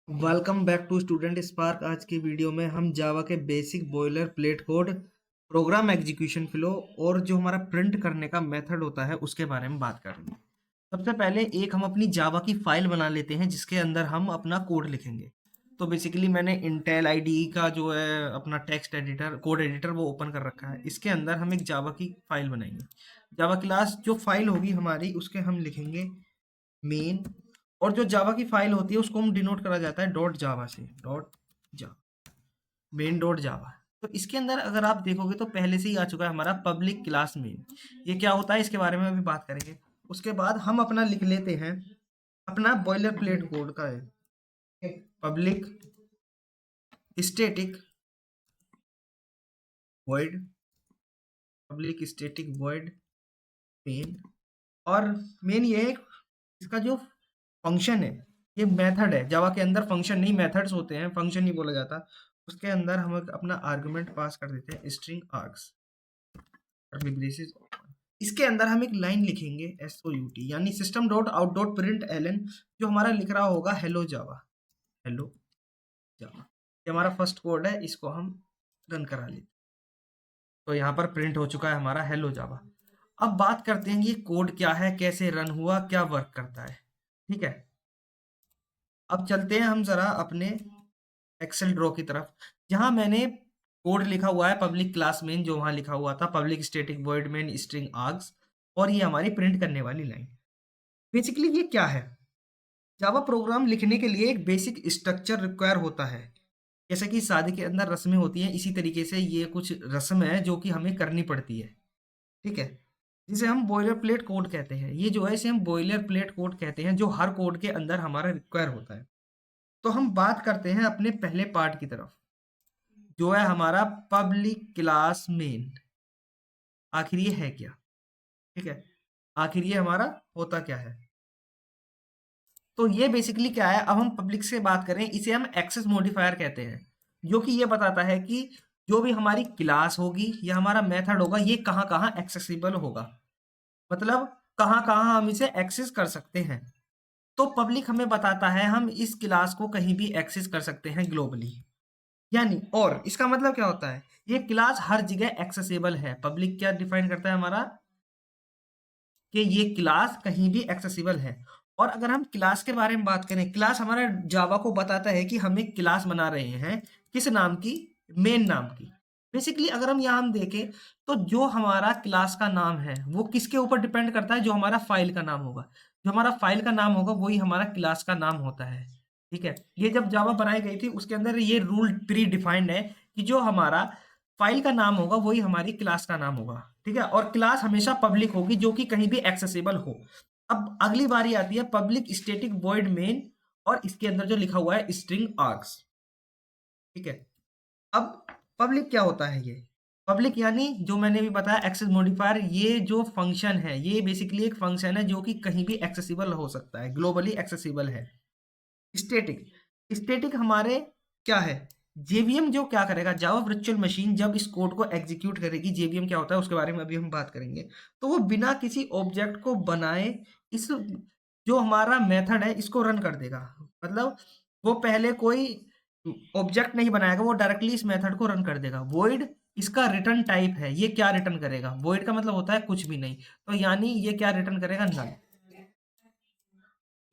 Welcome back to Student Spark. आज की video में हम जावा के basic boilerplate code, program execution flow और जो हमारा प्रिंट करने का मेथड होता है उसके बारे में बात करेंगे। सबसे पहले एक हम अपनी जावा की फाइल बना लेते हैं जिसके अंदर हम अपना कोड लिखेंगे। तो बेसिकली मैंने इंटेल आईडीई का जो है अपना टेक्स्ट एडिटर कोड एडिटर वो ओपन कर रखा है। इसके अंदर हम एक जावा की फाइल बनाएंगे। जावा क्लास जो फाइल होगी हमारी उसके हम लिखेंगे मेन। और जो जावा की फाइल होती है उसको हम डिनोट करा जाता है डॉट जावा से, डॉट जावा, मेन डॉट जावा। तो इसके अंदर अगर आप देखोगे तो पहले से ही आ चुका है हमारा पब्लिक क्लास मेन। ये क्या होता है इसके बारे में अभी बात करेंगे। उसके बाद हम अपना लिख लेते हैं अपना बॉयलर प्लेट कोड का है public static void, public static void main. और मेन ये है इसका जो फंक्शन है, ये मेथड है। जावा के अंदर फंक्शन नहीं मेथड्स होते हैं, फंक्शन नहीं बोला जाता। उसके अंदर हम अपना आर्गुमेंट पास कर देते हैं स्ट्रिंग आर्ग्स। इसके अंदर हम एक लाइन लिखेंगे SOUT यानी system dot out dot print L N, जो हमारा लिख रहा होगा हेलो जावा, हेलो जावा। ये हमारा फर्स्ट कोड है, इसको हम रन करा लेते हैं। तो यहाँ पर प्रिंट हो चुका है हमारा हेलो जावा। अब बात करते हैं ये कोड क्या है, कैसे रन हुआ, क्या वर्क करता है। ठीक है, अब चलते हैं हम जरा अपने एक्सेल ड्रॉ की तरफ, जहां मैंने कोड लिखा हुआ है पब्लिक क्लास मेन, जो वहां लिखा हुआ था public static void main string args. और ये हमारी प्रिंट करने वाली लाइन। बेसिकली ये क्या है, जावा प्रोग्राम लिखने के लिए एक बेसिक स्ट्रक्चर रिक्वायर होता है। जैसे कि शादी के अंदर रस्में होती हैं, इसी तरीके से ये कुछ रस्म है जो कि हमें करनी पड़ती है। ठीक है, जिसे हम बॉयलर प्लेट कोड कहते हैं। ये जो है इसे हम बॉयलर प्लेट कोड कहते हैं, जो हर कोड के अंदर हमारा रिक्वायर होता है। तो हम बात करते हैं अपने पहले पार्ट की तरफ, जो है हमारा पब्लिक क्लास मेन। आखिर ये है क्या? ठीक है, आखिर ये हमारा होता क्या है? तो ये बेसिकली क्या है, अब हम पब्लिक से बात करें, इसे हम एक्सेस मॉडिफायर कहते हैं, जो कि ये बताता है कि जो भी हमारी क्लास होगी या हमारा मेथड होगा ये कहाँ कहाँ एक्सेसिबल होगा, मतलब कहाँ कहाँ हम इसे एक्सेस कर सकते हैं। तो पब्लिक हमें बताता है हम इस क्लास को कहीं भी एक्सेस कर सकते हैं ग्लोबली। यानी और इसका मतलब क्या होता है, ये क्लास हर जगह एक्सेसिबल है। पब्लिक क्या डिफाइन करता है हमारा, कि ये क्लास कहीं भी एक्सेसिबल है। और अगर हम क्लास के बारे में बात करें, क्लास हमारा जावा को बताता है कि हम एक क्लास बना रहे हैं, किस नाम की, मेन नाम की। बेसिकली अगर हम यहाँ हम देखें तो जो हमारा क्लास का नाम है वो किसके ऊपर डिपेंड करता है, जो हमारा फाइल का नाम होगा। जो हमारा फाइल का नाम होगा वही हमारा क्लास का नाम होता है। ठीक है, ये जब जावा बनाई गई थी उसके अंदर ये रूल प्री डिफाइंड है कि जो हमारा फाइल का नाम होगा वही हमारी क्लास का नाम होगा। ठीक है, और क्लास हमेशा पब्लिक होगी जो कि कहीं भी एक्सेसिबल हो। अब अगली बारी आती है पब्लिक स्टैटिक वॉइड मेन, और इसके अंदर जो लिखा हुआ है स्ट्रिंग आर्ग्स। ठीक है, अब पब्लिक क्या होता है, ये पब्लिक यानी जो मैंने भी बताया एक्सेस मॉडिफायर। ये जो फंक्शन है ये बेसिकली एक फंक्शन है जो कि कहीं भी एक्सेसिबल हो सकता है, ग्लोबली एक्सेसिबल है। स्टैटिक, स्टैटिक हमारे क्या है, जेवीएम जो क्या करेगा, जावा वर्चुअल मशीन जब इस कोड को एग्जीक्यूट करेगी, जेवीएम क्या होता है उसके बारे में अभी हम बात करेंगे। तो वो बिना किसी ऑब्जेक्ट को बनाए इस जो हमारा मेथड है इसको रन कर देगा। मतलब वो पहले कोई ऑब्जेक्ट नहीं बनाएगा, वो डायरेक्टली इस मेथड को रन कर देगा। वॉइड इसका रिटर्न टाइप है, ये क्या रिटर्न करेगा, वॉइड का मतलब होता है कुछ भी नहीं। तो यानी ये क्या रिटर्न करेगा, नल।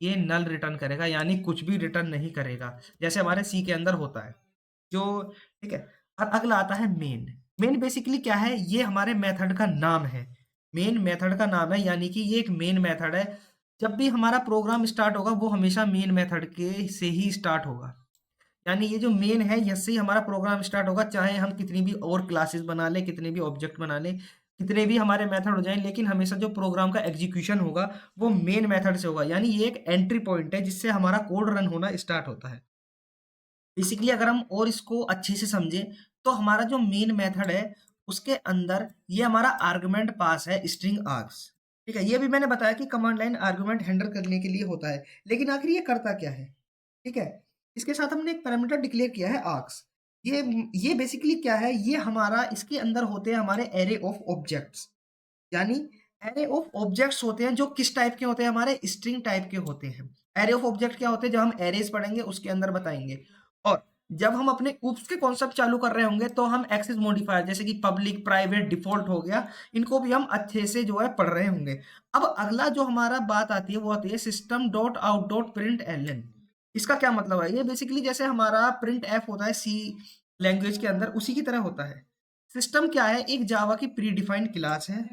ये नल रिटर्न करेगा यानी कुछ भी रिटर्न नहीं करेगा, जैसे हमारे सी के अंदर होता है जो। ठीक है, और अगला आता है मेन। मेन बेसिकली क्या है, ये हमारे मेथड का नाम है। मेन मेथड का नाम है, यानी कि ये एक मेन मेथड है। जब भी हमारा प्रोग्राम स्टार्ट होगा वो हमेशा मेन मेथड के से ही स्टार्ट होगा। यानी ये जो मेन है इससे ही हमारा प्रोग्राम स्टार्ट होगा, चाहे हम कितनी भी और क्लासेस बना लें, कितने भी ऑब्जेक्ट बना लें, कितने भी हमारे मेथड हो जाएं, लेकिन हमेशा जो प्रोग्राम का एग्जीक्यूशन होगा वो मेन मेथड से होगा। यानी ये एक एंट्री पॉइंट है जिससे हमारा कोड रन होना स्टार्ट होता है। बेसिकली अगर हम और इसको अच्छे से समझें तो हमारा जो मेन मेथड है उसके अंदर ये हमारा आर्गुमेंट पास है स्ट्रिंग आर्ग्स। ठीक है, ये भी मैंने बताया कि कमांड लाइन आर्गुमेंट हैंडल करने के लिए होता है, लेकिन आखिर ये करता क्या है। ठीक है, इसके साथ हमने एक पैरामीटर डिक्लेयर किया है आर्क्स। ये बेसिकली क्या है, ये हमारा इसके अंदर होते हैं हमारे एरे ऑफ ऑब्जेक्ट्स। यानी एरे ऑफ ऑब्जेक्ट्स होते हैं जो किस टाइप के होते हैं, हमारे स्ट्रिंग टाइप के होते हैं। एरे ऑफ ऑब्जेक्ट क्या होते हैं, जब हम एरेज पढ़ेंगे उसके अंदर बताएंगे। और जब हम अपने ऊप्स के कॉन्सेप्ट चालू कर रहे होंगे तो हम एक्सेस मॉडिफायर जैसे कि पब्लिक, प्राइवेट, डिफॉल्ट हो गया, इनको भी हम अच्छे से जो है पढ़ रहे होंगे। अब अगला जो हमारा बात आती है वो आती है system dot out dot print L. इसका क्या मतलब है, ये बेसिकली जैसे हमारा प्रिंट एफ होता है सी लैंग्वेज के अंदर, उसी की तरह होता है। सिस्टम क्या है, एक जावा की प्री डिफाइंड क्लास है।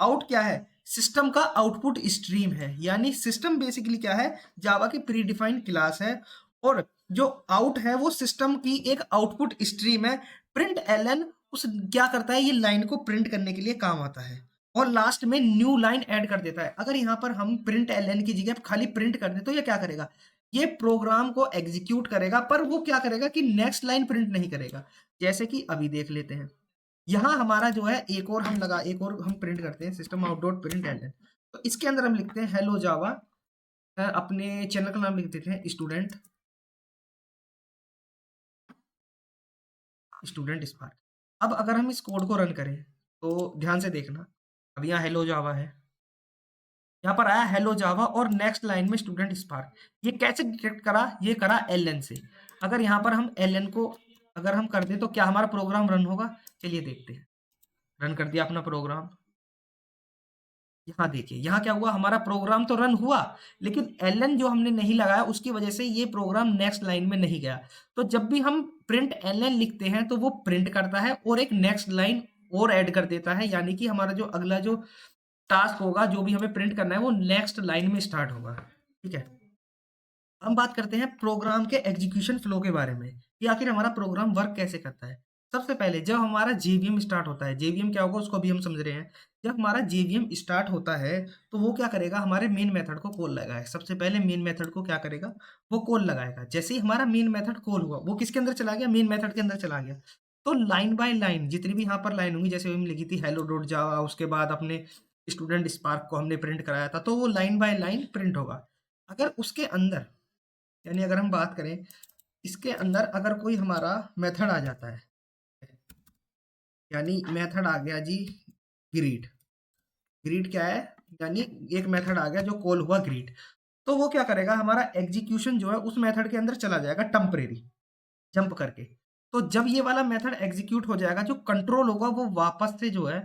आउट क्या है, सिस्टम का आउटपुट स्ट्रीम है। यानी सिस्टम बेसिकली क्या है, जावा की प्री डिफाइंड क्लास है। और जो आउट है वो सिस्टम की एक आउटपुट स्ट्रीम है। प्रिंट एलन उस क्या करता है, ये लाइन को प्रिंट करने के लिए काम आता है और लास्ट में न्यू लाइन ऐड कर देता है। अगर यहाँ पर हम प्रिंट एलन की जगह खाली प्रिंट कर दे तो ये क्या करेगा, ये प्रोग्राम को एग्जीक्यूट करेगा, पर वो क्या करेगा कि नेक्स्ट लाइन प्रिंट नहीं करेगा। जैसे कि अभी देख लेते हैं, यहाँ हमारा जो है एक और हम प्रिंट करते हैं system out dot print L. तो इसके अंदर हम लिखते हैं हेलो जावा, अपने चैनल का नाम लिख देते हैं स्टूडेंट स्टूडेंट स्पार्क। अब अगर हम इस कोड को रन करें तो ध्यान से देखना, अब यहाँ हेलो जावा है, यहाँ पर आया हेलो जावा और नेक्स्ट लाइन में स्टूडेंट स्पार्क। ये कैसे डिटेक्ट करा, ये करा एलएन से। अगर यहाँ पर हम एलएन को अगर हम कर दें तो क्या हमारा प्रोग्राम रन होगा, चलिए देखते हैं। रन कर दिया अपना प्रोग्राम, यहाँ देखिए यहाँ क्या हुआ, हमारा प्रोग्राम तो रन हुआ लेकिन एलएन जो हमने नहीं लगाया उसकी वजह से ये प्रोग्राम नेक्स्ट लाइन में नहीं गया। तो जब भी हम प्रिंट एलएन लिखते हैं तो वो प्रिंट करता है और एक नेक्स्ट लाइन और ऐड कर देता है, यानी कि हमारा जो अगला जो टास्क होगा, जो भी हमें प्रिंट करना है, वो नेक्स्ट लाइन में स्टार्ट होगा। ठीक है, हम बात करते हैं प्रोग्राम के एग्जीक्यूशन फ्लो के बारे में कि आखिर हमारा प्रोग्राम वर्क कैसे करता है। सबसे पहले जब हमारा जेवीएम स्टार्ट होता है, जेवीएम क्या होगा उसको भी हम समझ रहे हैं। जब हमारा जेवीएम स्टार्ट होता है तो वो क्या करेगा, हमारे मेन मेथड को कॉल लगाएगा। सबसे पहले मेन मेथड को क्या करेगा, वो कॉल लगाएगा। जैसे ही हमारा मेन मेथड कॉल हुआ, वो किसके अंदर चला गया, मेन मेथड के अंदर चला गया। तो लाइन बाय लाइन जितनी भी यहाँ पर लाइन होंगी, जैसे हम लिखी थी हेलो डॉट जावा, उसके बाद अपने स्टूडेंट स्पार्क को हमने प्रिंट कराया था, तो वो लाइन बाय लाइन प्रिंट होगा। अगर उसके अंदर, यानी अगर हम बात करें इसके अंदर, अगर कोई हमारा मेथड आ जाता है, यानी मेथड आ गया जी ग्रीट। ग्रीट क्या है, यानी एक मेथड आ गया जो कॉल हुआ ग्रीट, तो वो क्या करेगा, हमारा एग्जीक्यूशन जो है उस मेथड के अंदर चला जाएगा टेम्परेरी जंप करके। तो जब ये वाला मेथड एग्जीक्यूट हो जाएगा, जो कंट्रोल होगा वो वापस से जो है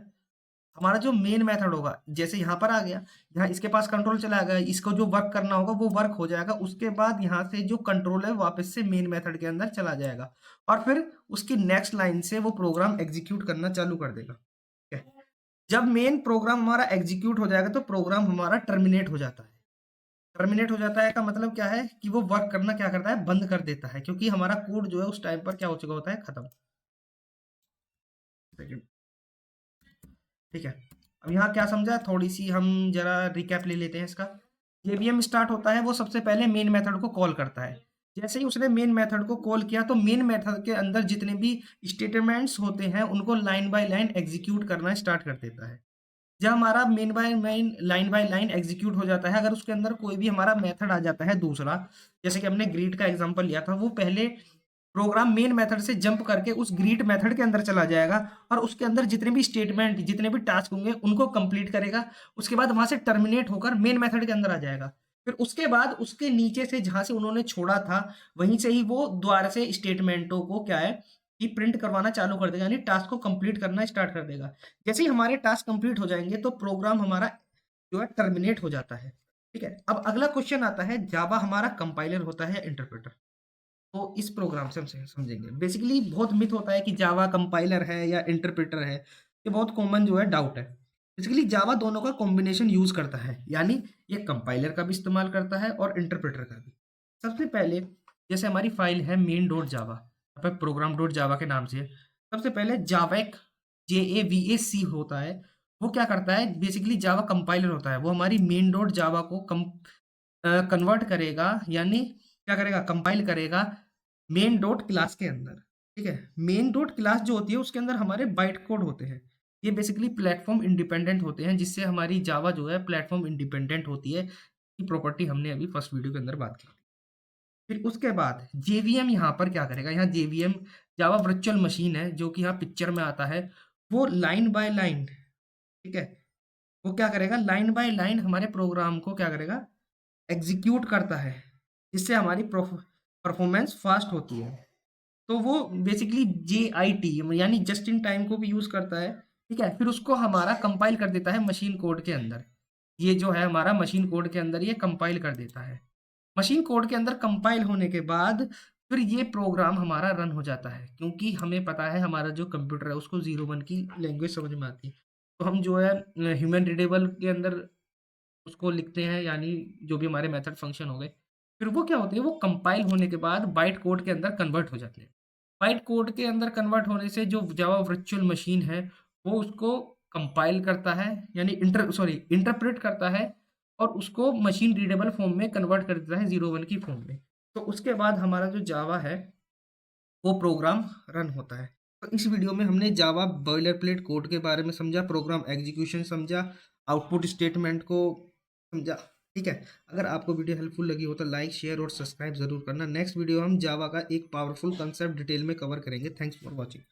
हमारा जो मेन मेथड होगा, जैसे यहाँ पर आ गया, यहाँ इसके पास कंट्रोल चला गया, इसको जो वर्क करना होगा वो वर्क हो जाएगा। उसके बाद यहाँ से जो कंट्रोल है वापस से मेन मेथड के अंदर चला जाएगा और फिर उसकी नेक्स्ट लाइन से वो प्रोग्राम एग्जीक्यूट करना चालू कर देगा। ठीक है, जब मेन प्रोग्राम हमारा एग्जीक्यूट हो जाएगा तो प्रोग्राम हमारा टर्मिनेट हो जाता है। टर्मिनेट हो जाता है का मतलब क्या है कि वो वर्क करना क्या करता है, बंद कर देता है, क्योंकि हमारा कोड जो है उस टाइम पर क्या हो चुका होता है, खत्म। ठीक है, अब यहाँ क्या समझा, थोड़ी सी हम जरा रिकैप ले लेते हैं इसका। जेवीएम स्टार्ट होता है, वो सबसे पहले मेन मेथड को कॉल करता है। जैसे ही उसने मेन मेथड को कॉल किया तो मेन मेथड के अंदर जितने भी स्टेटमेंट्स होते हैं उनको लाइन बाय लाइन एग्जीक्यूट करना स्टार्ट कर देता है। जब हमारा main by main line by line execute हो जाता है, अगर उसके अंदर कोई भी हमारा मेथड आ जाता है दूसरा, जैसे कि हमने ग्रीट का एग्जांपल लिया था, वो पहले प्रोग्राम मेन मेथड से जंप करके उस ग्रीट मेथड के अंदर चला जाएगा और उसके अंदर जितने भी स्टेटमेंट, जितने भी टास्क होंगे उनको कंप्लीट करेगा। उसके बाद वहां से टर्मिनेट होकर मेन मेथड के अंदर आ जाएगा। फिर उसके बाद उसके नीचे से जहां से उन्होंने छोड़ा था वहीं से ही वो दोबारा से स्टेटमेंटों को क्या है कि प्रिंट करवाना चालू कर देगा, यानी टास्क को कंप्लीट करना स्टार्ट कर देगा। जैसे ही हमारे टास्क कंप्लीट हो जाएंगे तो प्रोग्राम हमारा जो है टर्मिनेट हो जाता है। ठीक है, अब अगला क्वेश्चन आता है, जावा हमारा कंपाइलर होता है या इंटरप्रेटर। तो इस प्रोग्राम से हम समझेंगे। बेसिकली बहुत मिथ होता है कि जावा कंपाइलर है या इंटरप्रेटर है, ये बहुत कॉमन जो है डाउट है। बेसिकली जावा दोनों का कॉम्बिनेशन यूज करता है, यानी ये कंपाइलर का भी इस्तेमाल करता है और इंटरप्रेटर का भी। सबसे पहले जैसे हमारी फाइल है main dot Java, program dot Java के नाम से, सबसे पहले जावेक JAVAC होता है। वो क्या करता है, बेसिकली जावा कंपाइलर होता है, वो हमारी मेन डॉट जावा को कन्वर्ट करेगा, यानी क्या करेगा, कंपाइल करेगा मेन डॉट क्लास के अंदर। ठीक है, मेन डॉट क्लास जो होती है उसके अंदर हमारे बाइट कोड होते हैं। ये बेसिकली प्लेटफॉर्म इंडिपेंडेंट होते हैं, जिससे हमारी जावा जो है प्लेटफॉर्म इंडिपेंडेंट होती है। ये प्रॉपर्टी हमने अभी फर्स्ट वीडियो के अंदर बात की। फिर उसके बाद जेवीएम यहाँ पर क्या करेगा, यहाँ जेवीएम जावा वर्चुअल मशीन है जो कि यहाँ पिक्चर में आता है, वो लाइन बाय लाइन, ठीक है, वो क्या करेगा, लाइन बाय लाइन हमारे प्रोग्राम को क्या करेगा, एग्जीक्यूट करता है, जिससे हमारी परफॉर्मेंस फास्ट होती है। तो वो बेसिकली JIT यानी जस्ट इन टाइम को भी यूज़ करता है, ठीक है? फिर उसको हमारा कंपाइल कर देता है मशीन कोड के अंदर। ये जो है हमारा मशीन कोड के अंदर ये कंपाइल कर देता है। मशीन कोड के अंदर कंपाइल होने के बाद फिर ये प्रोग्राम हमारा रन हो जाता है, क्योंकि हमें पता है हमारा जो कंप्यूटर है उसको 01 की लैंग्वेज समझ में आती है। तो हम जो है ह्यूमन रीडेबल के अंदर उसको लिखते हैं, यानी जो भी हमारे मेथड फंक्शन हो गए। फिर वो क्या होते हैं, वो कंपाइल होने के बाद बाइट कोड के अंदर कन्वर्ट हो जाते हैं। बाइट कोड के अंदर कन्वर्ट होने से जो जावा वर्चुअल मशीन है, वो उसको कंपाइल करता है, यानी इंटरप्रेट करता है, और उसको मशीन रीडेबल फॉर्म में कन्वर्ट कर देता है 01 की फॉर्म में। तो उसके बाद हमारा जो जावा है वो प्रोग्राम रन होता है। तो इस वीडियो में हमने जावा बॉयलर प्लेट कोड के बारे में समझा, प्रोग्राम एग्जीक्यूशन समझा, आउटपुट स्टेटमेंट को समझा, ठीक है? अगर आपको वीडियो हेल्पफुल लगी हो तो लाइक, शेयर और सब्सक्राइब ज़रूर करना। नेक्स्ट वीडियो हम जावा का एक पावरफुल कंसेप्ट डिटेल में कवर करेंगे। Thanks for watching.